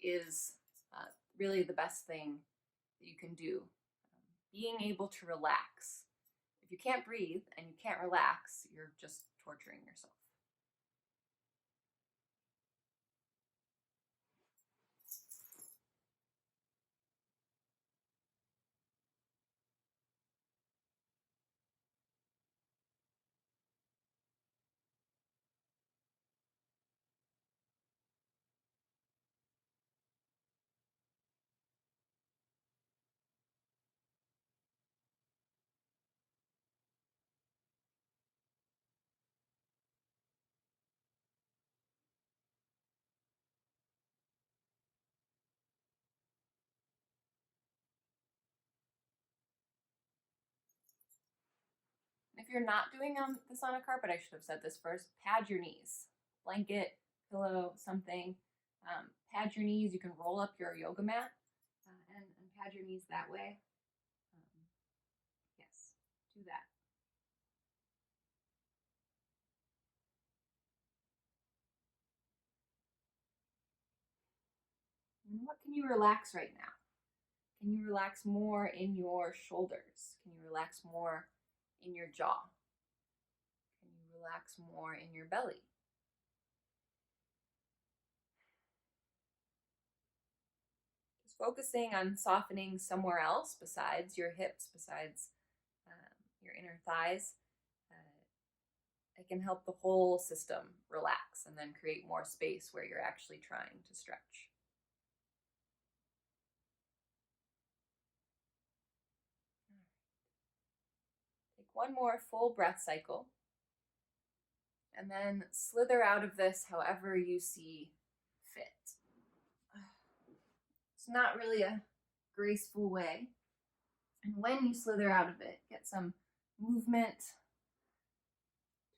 S1: is really the best thing that you can do. Being able to relax. If you can't breathe and you can't relax, you're just torturing yourself. If you're not doing this on a carpet, I should have said this first, pad your knees. Blanket, pillow, something. Pad your knees. You can roll up your yoga mat and pad your knees that way. Yes, do that. And what can you relax right now? Can you relax more in your shoulders? Can you relax more in your jaw? Can you relax more in your belly? Just focusing on softening somewhere else besides your hips, besides your inner thighs. It can help the whole system relax and then create more space where you're actually trying to stretch. Take one more full breath cycle and then slither out of this however you see fit. It's not really a graceful way. And when you slither out of it, get some movement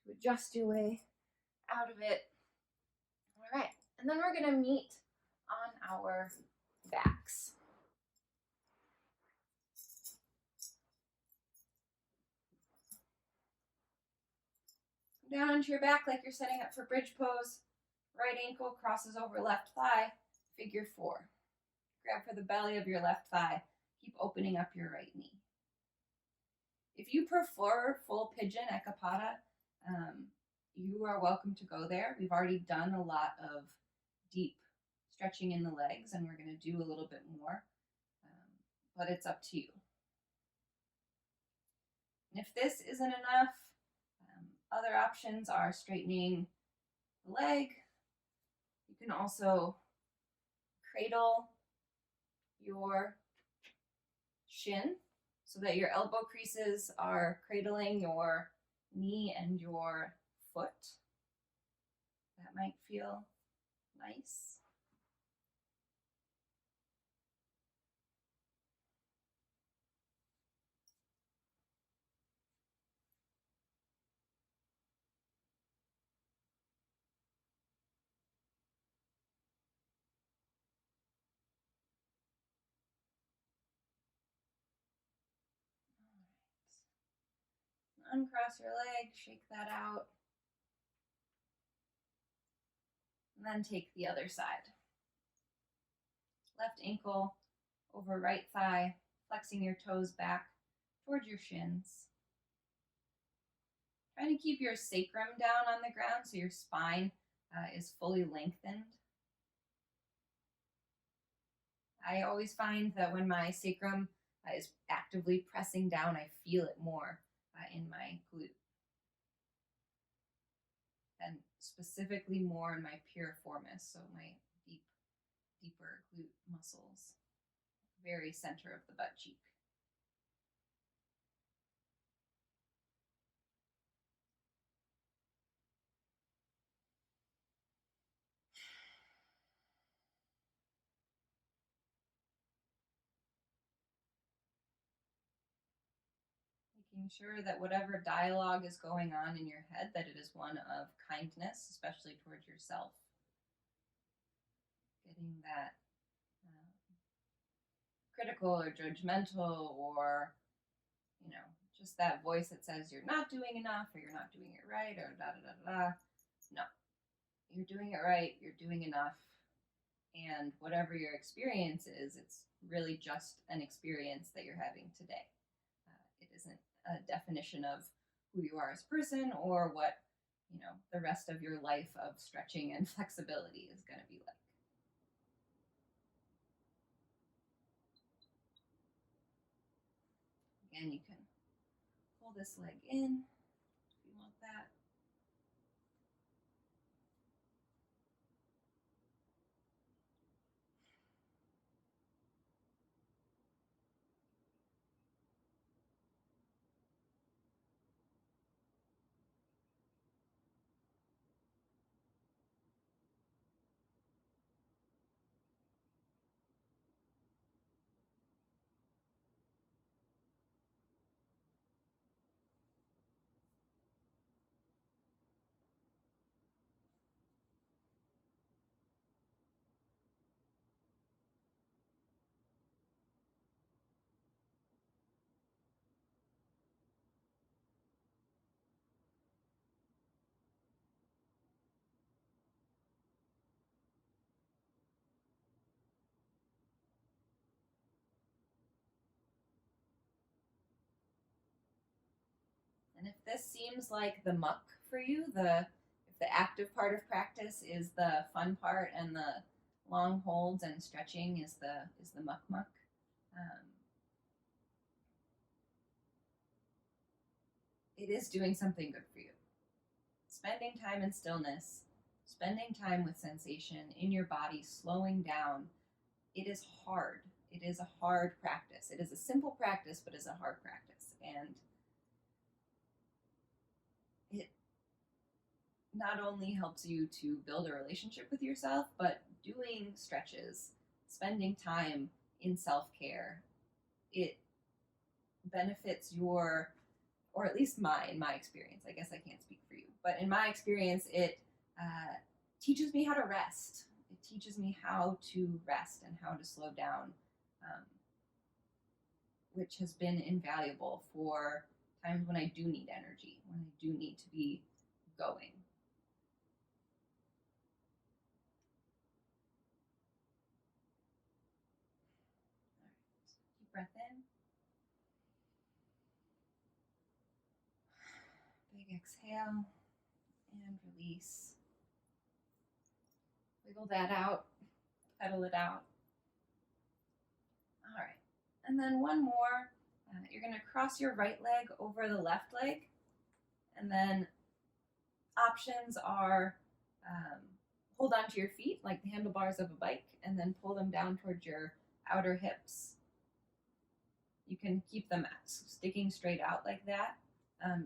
S1: to adjust your way out of it. All right, and then we're going to meet on our backs. Down onto your back like you're setting up for bridge pose. Right ankle crosses over left thigh, figure 4. Grab for the belly of your left thigh. Keep opening up your right knee. If you prefer full pigeon ekapada, you are welcome to go there. We've already done a lot of deep stretching in the legs, and we're going to do a little bit more, but it's up to you. And if this isn't enough, other options are straightening the leg. You can also cradle your shin so that your elbow creases are cradling your knee and your foot. That might feel nice. Uncross your leg, shake that out. And then take the other side. Left ankle over right thigh, flexing your toes back towards your shins. Trying to keep your sacrum down on the ground so your spine is fully lengthened. I always find that when my sacrum is actively pressing down, I feel it more in my glute. And specifically more in my piriformis, so my deeper glute muscles, very center of the butt cheek. Making sure that whatever dialogue is going on in your head, that it is one of kindness, especially towards yourself. Getting that critical or judgmental or, just that voice that says you're not doing enough or you're not doing it right or da-da-da-da. No, you're doing it right, you're doing enough. And whatever your experience is, it's really just an experience that you're having today. It isn't a definition of who you are as a person or what, the rest of your life of stretching and flexibility is going to be like. Again, you can pull this leg in if you want that. And if this seems like the muck for you, if the active part of practice is the fun part and the long holds and stretching is the muck. It is doing something good for you. Spending time in stillness, spending time with sensation in your body, slowing down, it is hard. It is a hard practice. It is a simple practice, but it's a hard practice. And it not only helps you to build a relationship with yourself, but doing stretches, spending time in self-care, it benefits your, or at least in my experience, I guess I can't speak for you, but in my experience, it teaches me how to rest. It teaches me how to rest and how to slow down, which has been invaluable for times when I do need energy, when I do need to be going. All right. Deep breath in. Big exhale and release. Wiggle that out, pedal it out. All right, and then one more. You're going to cross your right leg over the left leg, and then options are hold onto your feet like the handlebars of a bike, and then pull them down towards your outer hips. You can keep them sticking straight out like that.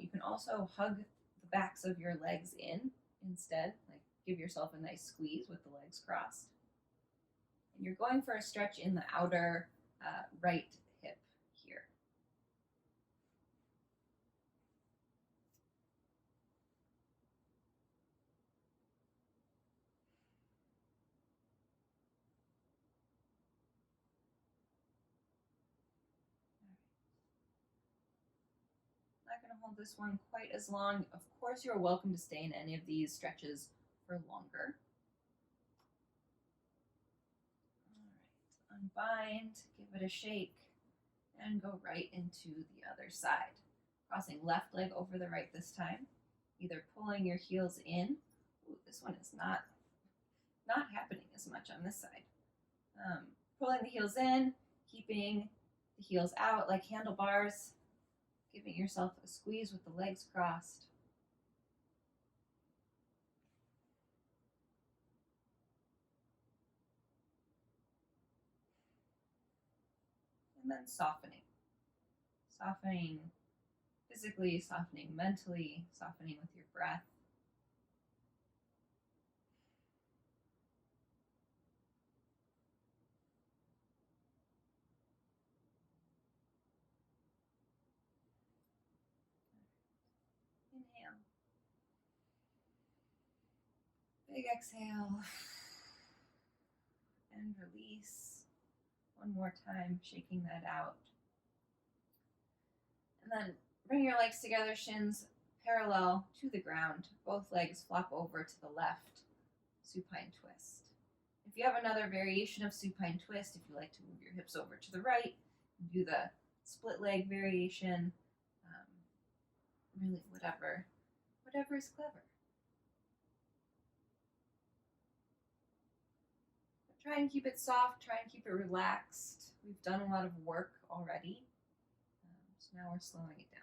S1: You can also hug the backs of your legs in instead, like give yourself a nice squeeze with the legs crossed. And you're going for a stretch in the outer right hip here. Not going to hold this one quite as long. Of course, you're welcome to stay in any of these stretches for longer. All right, unbind, give it a shake, and go right into the other side. Crossing left leg over the right this time, either pulling your heels in. Ooh, this one is not happening as much on this side. Pulling the heels in, keeping the heels out like handlebars, giving yourself a squeeze with the legs crossed. And then softening. Softening physically, softening mentally, softening with your breath. Inhale. Big exhale. And release. One more time, shaking that out. And then bring your legs together, shins parallel to the ground. Both legs flop over to the left. Supine twist. If you have another variation of supine twist, if you like to move your hips over to the right, do the split leg variation, really whatever is clever. But try and keep it soft, try and keep it relaxed. We've done a lot of work already, so now we're slowing it down.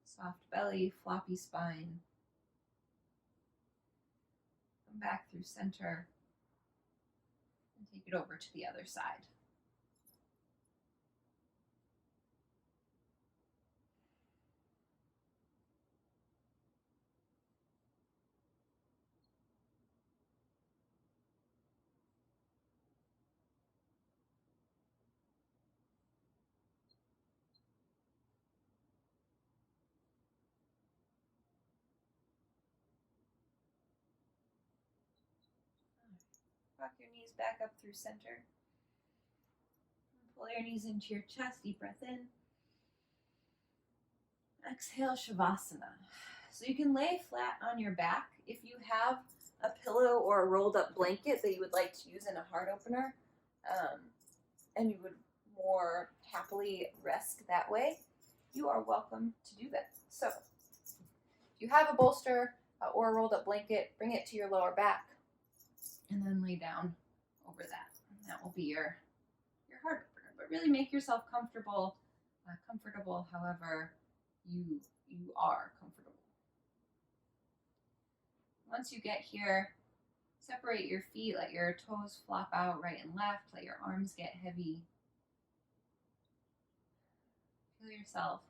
S1: Soft belly, floppy spine. Come back through center and take it over to the other side. Rock your knees back up through center. Pull your knees into your chest, deep breath in. Exhale, Savasana. So you can lay flat on your back. If you have a pillow or a rolled up blanket that you would like to use in a heart opener, and you would more happily rest that way, you are welcome to do that. So if you have a bolster or a rolled up blanket, bring it to your lower back and then lay down over that. And that will be your heart opener. But really make yourself comfortable however you are comfortable. Once you get here, separate your feet, let your toes flop out right and left, let your arms get heavy. Feel yourself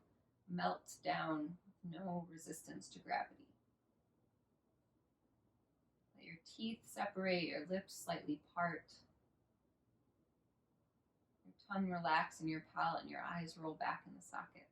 S1: melt down with no resistance to gravity. Let your teeth separate, your lips slightly part. Your tongue relax in your palate and your eyes roll back in the sockets.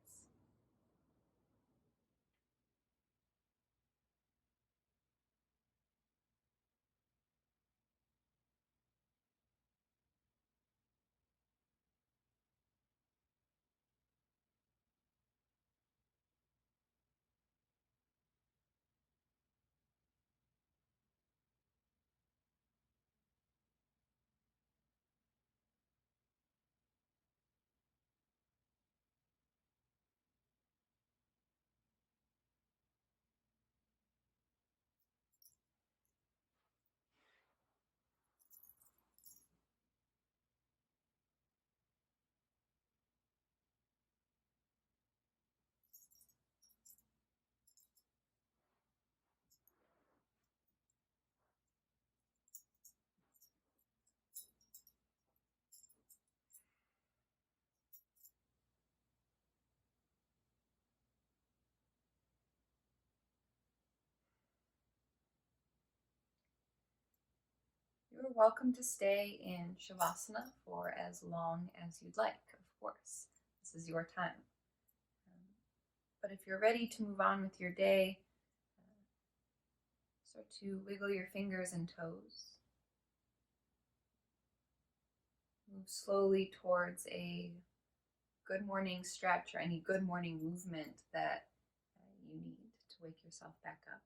S1: You're welcome to stay in Shavasana for as long as you'd like, of course. This is your time. But if you're ready to move on with your day, start to wiggle your fingers and toes. Move slowly towards a good morning stretch or any good morning movement that you need to wake yourself back up.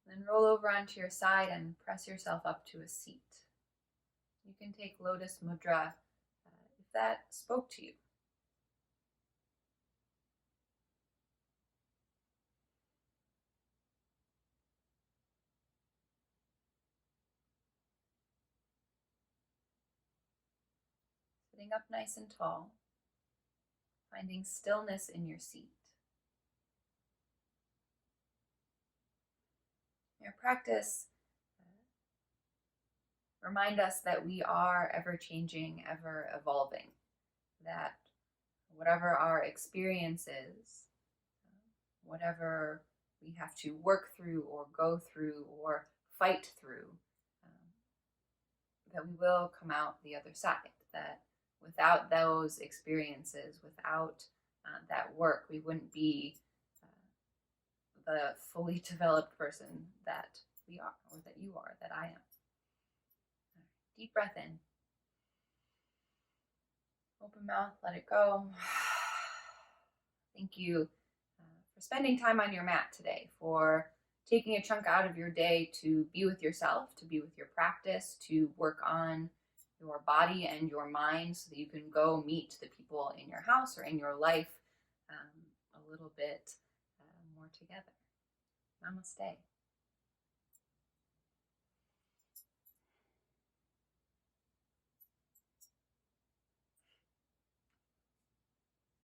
S1: Then roll over onto your side and press yourself up to a seat. You can take Lotus Mudra if that spoke to you. Sitting up nice and tall, finding stillness in your seat. Your practice remind us that we are ever changing, ever evolving, that whatever our experience is, whatever we have to work through or go through or fight through, that we will come out the other side, that without those experiences, without that work, we wouldn't be the fully developed person that we are, or that you are, that I am. Deep breath in. Open mouth, let it go. Thank you for spending time on your mat today, for taking a chunk out of your day to be with yourself, to be with your practice, to work on your body and your mind so that you can go meet the people in your house or in your life a little bit more together. Namaste.